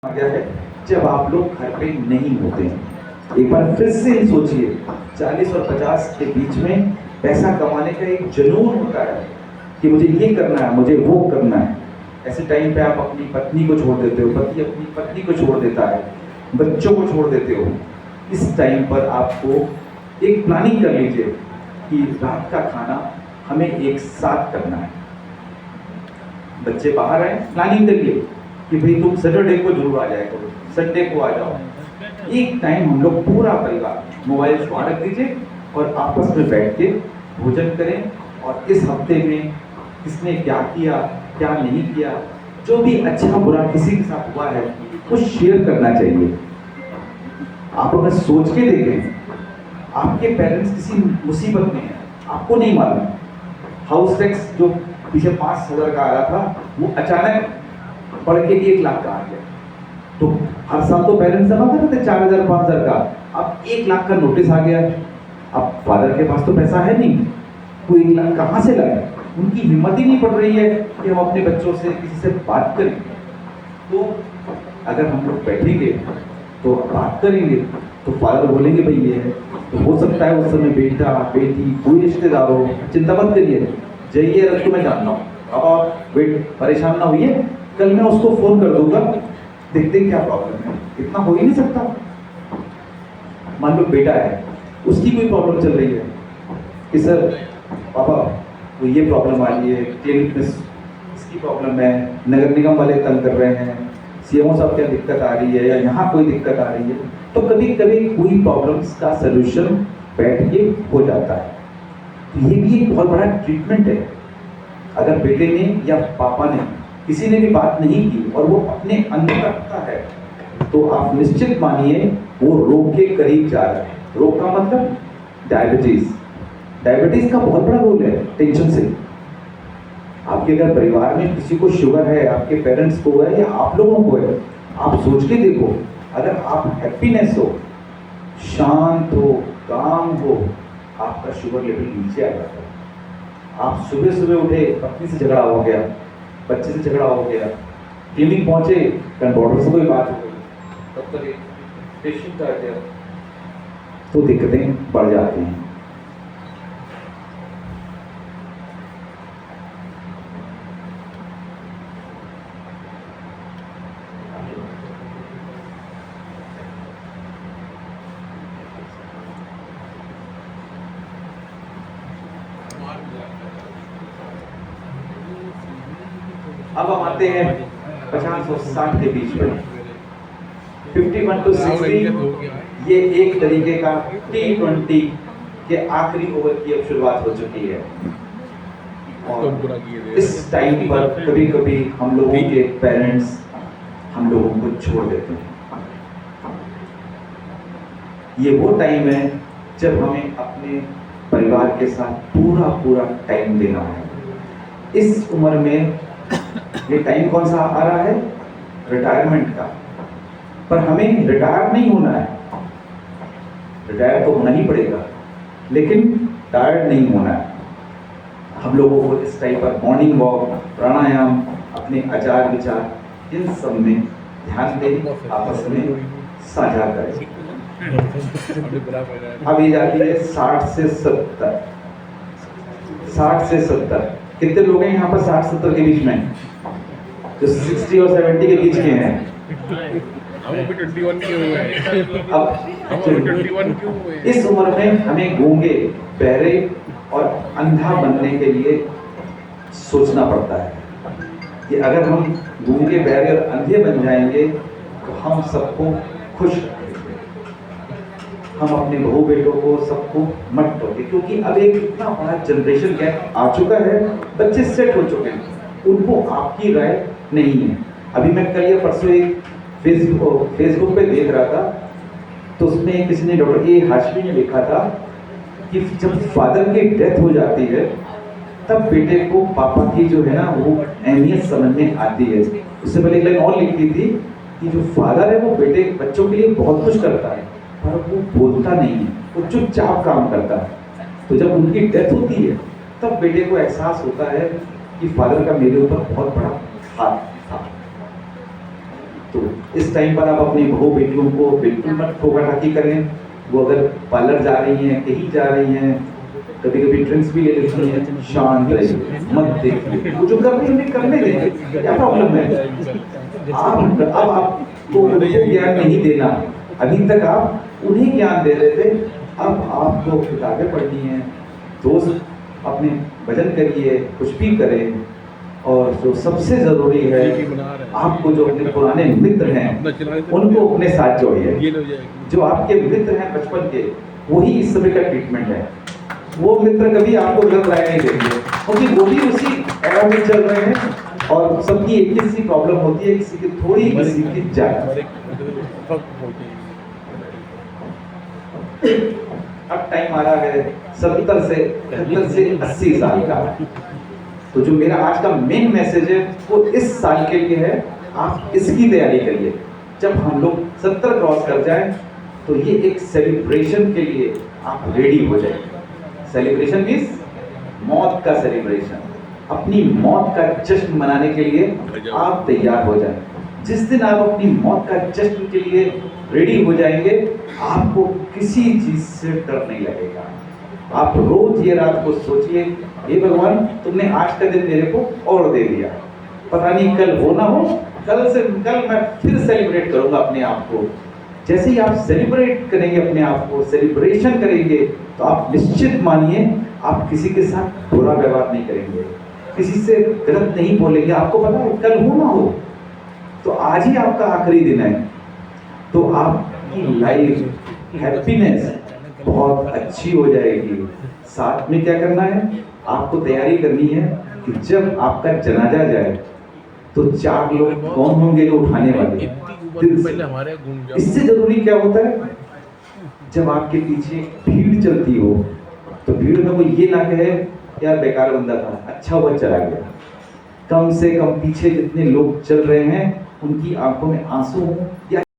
आ गया है जब आप लोग घर पे नहीं होते हैं। एक बार फिर से सोचिए, 40 और 50 के बीच में पैसा कमाने का एक जुनून होता है कि मुझे ये करना है, मुझे वो करना है। ऐसे टाइम पे आप अपनी पत्नी को छोड़ देते हो, पति अपनी पत्नी को छोड़ देता है, बच्चों को छोड़ देते हो। इस टाइम पर आपको एक प्लानिंग कर लीजिए कि रात का खाना हमें एक साथ करना है। बच्चे बाहर आए, प्लानिंग करिए कि भाई तुम सैटरडे को जरूर आ जाए करो, संडे को आ जाओ। एक टाइम हम लोग पूरा परिवार मोबाइल वहाँ रख दीजिए और आपस में बैठ के भोजन करें। और इस हफ्ते में किसने क्या किया, क्या नहीं किया, जो भी अच्छा बुरा किसी के साथ हुआ है वो शेयर करना चाहिए। आप अगर सोच के देखें, आपके पेरेंट्स किसी मुसीबत में हैं, आपको नहीं मालूम। हाउस टैक्स जो पीछे 5,000 का आ रहा था वो अचानक बढ़ के 1 लाख का आ गया। तो हर साल तो पेरेंट्स जमा करते थे 4,000 5,000 का, अब 1 लाख का नोटिस आ गया। अब फादर के पास तो पैसा है नहीं, वो 1 लाख कहाँ से लाए? उनकी हिम्मत ही नहीं पड़ रही है कि हम अपने बच्चों से किसी से बात करें। तो अगर हम लोग बैठेंगे तो बात करेंगे तो फादर बोलेंगे भाई ये है। तो हो सकता है उस समय बेटा बेटी कोई रिश्तेदार हो, चिंता मत करिए, जाइए रस्तों में जानना हो, अब आप वेट परेशान ना होइए, कल मैं उसको फोन कर दूंगा, देखते हैं क्या प्रॉब्लम है। इतना हो ही नहीं सकता। मान लो बेटा है, उसकी कोई प्रॉब्लम चल रही है कि सर पापा वो ये प्रॉब्लम आ रही है, क्लिनिक में इसकी प्रॉब्लम है, नगर निगम वाले तंग कर रहे हैं, सीएमओ साहब क्या दिक्कत आ रही है, या यहाँ कोई दिक्कत आ रही है। तो कभी कभी कोई प्रॉब्लम्स का सोल्यूशन बैठ के हो जाता है। तो ये भी एक बहुत बड़ा ट्रीटमेंट है। अगर बेटे ने या पापा ने किसी ने भी बात नहीं की और वो अपने अंदर रखता है तो आप निश्चित मानिए वो रोग के करीब जा रहा है। रोग का मतलब डायबिटीज। डायबिटीज का बहुत बड़ा रोल है टेंशन से। आपके अगर परिवार में किसी को शुगर है, आपके पेरेंट्स को है या आप लोगों को है, आप सोच के देखो, अगर आप हैप्पीनेस हो, शांत हो, काम हो, आपका शुगर लेवल नीचे आ जाता है। आप सुबह सुबह उठे, पत्नी से झगड़ा हो गया, बच्चे से झगड़ा हो गया, क्लिनिक पहुंचे, कंपाउंडर से कोई बात हो गई, तब तक एक पेशेंट आ गया, तो दिक्कतें बढ़ जाती हैं। अब हम आते हैं 50 और 60 के बीच में। 51 to 60 ये एक तरीके का T20 के आखिरी ओवर की अब शुरुआत हो चुकी है। और इस टाइम पर कभी कभी हम लोगों के पेरेंट्स हम लोगों को छोड़ देते हैं। ये वो टाइम है जब हमें अपने परिवार के साथ पूरा टाइम देना है। इस उम्र में ये टाइम कौन सा आ रहा है? रिटायरमेंट का। पर हमें रिटायर नहीं होना है, रिटायर तो होना ही पड़ेगा, लेकिन टायर्ड नहीं होना है। हम लोगों को इस टाइम पर मॉर्निंग वॉक, प्राणायाम, अपने आचार विचार इन सब में ध्यान दें, आपस में साझा करें। अब ये जाती है 60 से 70। 60 से 70 कितने लोग हैं यहाँ पर 60-70 के बीच में? जो 60 और 70 के बीच के हैं। हम अभी 21 के हुए हैं। अब 21 क्यों हुए? इस उम्र में हमें गूंगे, बहरे और अंधा बनने के लिए सोचना पड़ता है कि अगर हम गूंगे, बहरे और अंधे बन जाएंगे तो हम सबको खुश रखेंगे, हम अपने बहू बेटों को सबको मत टोके। क्योंकि अब एक इतना बड़ा जनरेशन गैप आ चुका है, बच्चे सेट हो चुके हैं, उनको आपकी राय नहीं है। अभी मैं कल या परसों एक फेसबुक पे देख रहा था, तो उसमें किसी ने, डॉक्टर ए हाशमी ने लिखा था कि जब फादर की डेथ हो जाती है तब बेटे को पापा की जो है ना वो अहमियत समझ में आती है। उससे पहले एक लाइन और लिखी थी कि जो फादर है वो बेटे बच्चों के लिए बहुत कुछ करता है पर वो बोलता नहीं है, वो चुपचाप काम करता है। तो जब उनकी डेथ होती है तब बेटे को एहसास होता है कि फादर का मेरे ऊपर बहुत बड़ा हाथ था। तो इस टाइम पर आप अपनी बहू बेटियों को बिल्कुल मत ठोका ठाकी करें। वो अगर पार्लर जा रही हैं, कहीं जा रही हैं, कभी कभी ड्रिंक्स भी ले लेती हैं, शांत रहिए, मत देखिए, वो जो कर रही है उन्हें करने दें, क्या प्रॉब्लम है। आप अब आपको उनको ज्ञान नहीं देना, अभी तक आप उन्हें ज्ञान दे रहे थे, अब आपको किताबें पढ़नी है, दोस्त अपने भजन करिए, कुछ भी करें। और जो सबसे जरूरी है, आपको जो अपने पुराने मित्र हैं उनको अपने साथ जोड़िए। जो आपके मित्र हैं बचपन के, वही इस समय का ट्रीटमेंट है। वो मित्र कभी आपको गलत राय नहीं देंगे, क्योंकि वो भी उसी एरा में चल रहे हैं और सबकी एक सी प्रॉब्लम होती है, किसी की थोड़ी, किसी की ज्यादा। अब टाइम आ रहा है 70 से 80 साल का। तो जो मेरा आज का मेन मैसेज है वो इस साल के लिए है, आप इसकी तैयारी करिए। जब हम लोग 70 क्रॉस कर जाएं तो ये एक सेलिब्रेशन के लिए आप रेडी हो जाए। सेलिब्रेशन मीन्स मौत का सेलिब्रेशन, अपनी मौत का जश्न मनाने के लिए आप तैयार हो जाएं। जिस दिन आप अपनी मौत का जश्न के लिए रेडी हो जाएंगे, आपको किसी चीज से डर नहीं लगेगा। आप रोज ये रात को सोचिए, हे भगवान तुमने आज का दिन मेरे को और दे दिया, पता नहीं कल हो ना हो, कल मैं फिर सेलिब्रेट करूंगा अपने आप को। जैसे ही आप सेलिब्रेट करेंगे अपने आप को, सेलिब्रेशन करेंगे, तो आप निश्चित मानिए आप किसी के साथ बुरा व्यवहार नहीं करेंगे, किसी से गलत नहीं बोलेंगे। आपको पता है कल हो ना हो, तो आज ही आपका आखिरी दिन है, तो आपकी लाइफ हैप्पीनेस बहुत अच्छी हो जाएगी। साथ में क्या करना है, आपको तैयारी करनी है कि जब आपका जनाजा जाए तो 4 लोग कौन होंगे जो उठाने वाले। इससे जरूरी क्या होता है, जब आपके पीछे भीड़ चलती हो तो भीड़ में कोई ये ना कहे यार बेकार बंदा था, अच्छा हुआ चला गया। कम से कम पीछे जितने लोग चल रहे हैं उनकी आंखों में आंसू हो या